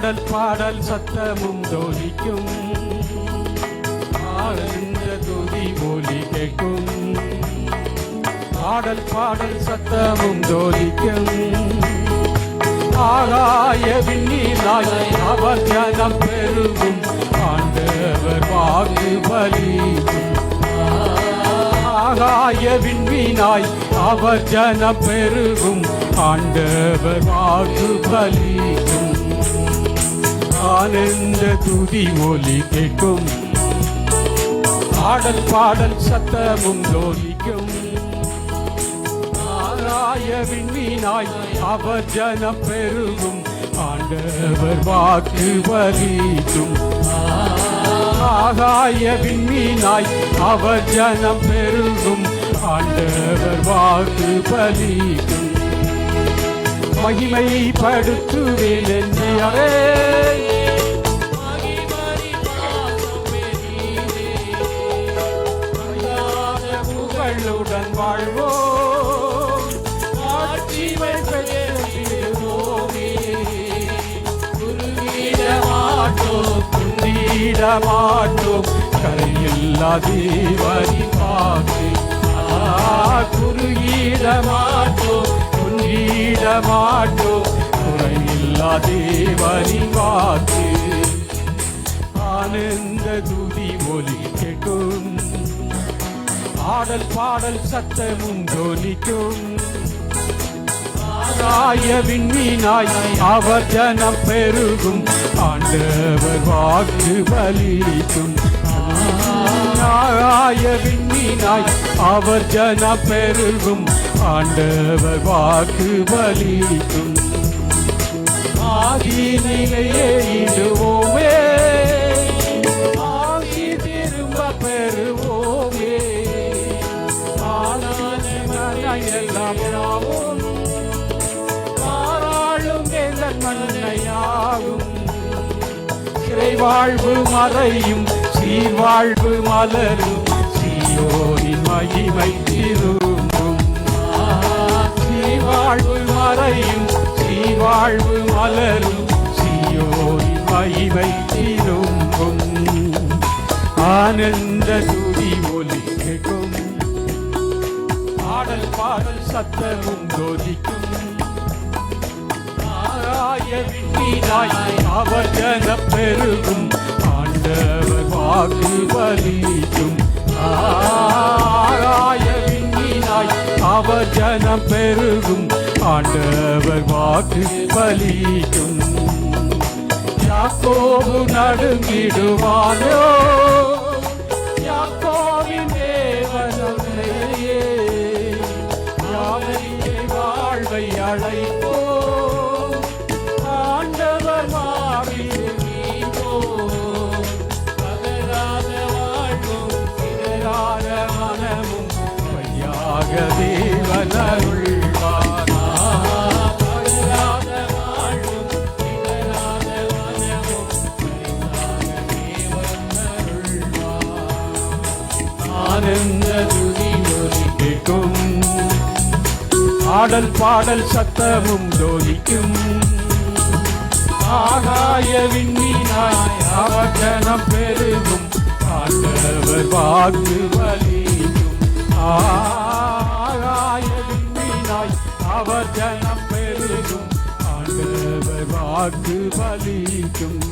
ஆடல் பாடல் சத்தமும் தோலிக்கும், ஆனந்த துதி ஒலி கேட்கும். ஆடல் பாடல் சத்தமும் தோலிக்கும், ஆகாய விண்ணினாய் அவர் ஜனம் பெருகும், ஆண்டவர் வாக்கு பலிக்கும். ஆகாய விண்ணினாய் அவர் ஜனம் பெருகும், ஆண்டவர் வாக்கு பலிக்கும். ஆனந்த துதி ஒலி கேட்கும், ஆடல் பாடல் சத்தமும் தோலிக்கும். ஆகாய விண்ணினாய் அவர் ஜனம் பெருகும், ஆண்டவர் வாக்கு பலிக்கும். ஆகாய விண்ணினாய் அவர் ஜனம் பெருகும், ஆண்டவர் வாக்கு பலிக்கும். மகிமைப்படுத்துவேன் என்றே புகழுடன் வாழ்வோம், ஆட்சிமை பெற்றிடுவோமே. குறுகிட மாட்டோம், குந்திட மாட்டோம், கரையில்லா தேவனை பார்த்து. குறுகிட மாட்டோம், குந்திட மாட்டோம், குறையில்லா தேவனை பார்த்து. ஆனந்த துதி ஒலி கேட்கும், ஆடல் பாடல் சத்தமும் தோலிக்கும். ஆகாய விண்ணினாய் அவர் ஜனம் பெருகும், ஆண்டவர் வாக்கு பலிக்கும். ஆகாய விண்ணினாய் அவர் ஜனம் பெருகும், ஆண்டவர் வாக்கு பலிக்கும். ஆதி நிலையே இடுவோமே, ஆகி திரும்ப பெறுவோமே. எல்லாம் யாவும் மாறாளும் மண்ணையாகும். சிறைவாழ்வு மறையும், சீர்வாழ்வு மலரும், சீயோனின் மகிமை திரும்பும். சீர்வாழ்வு மறையும், சீர்வாழ்வு மலரும், சீயோனின் மகிமை திரும்பும். ஆனந்த துதி ஒலி கேட்கும், ஆடல் பாடல் சத்தமும் தோதிக்கும். ஆகாய விண்ணினாய் அவர் ஜனம் பெருகும், ஆண்டவர் வாக்கு பலிக்கும். ஆகாய விண்ணினாய் அவர் ஜனம் பெருகும், ஆண்டவர் வாக்கு பலிக்கும். யாக்கோபு நடுங்கிடுவானோ, யாக்கோபின் தேவனையே. வாழ்வை அழைப்போ, ஆண்டவர் மாறிடு நீவோ. பதறாத வாழ்வும் சிதறாத மனமும் பொய்யாக தேவன் அருள்வார். பதறாத வாழ்வும் சிதறாத மனமும் பொய்யாக தேவன் அருள்வார். ஆனந்த துதி ஒலி கேட்கும், ஆடல் பாடல் சத்தமும் தோலிக்கும். ஆகாய விண்ணினாய் அவர் ஜனம் பெருகும், ஆண்டவர் வாக்கு பலிக்கும். ஆகாய விண்ணினாய் அவர் ஜனம் பெருகும், ஆண்டவர் வாக்கு பலிக்கும்.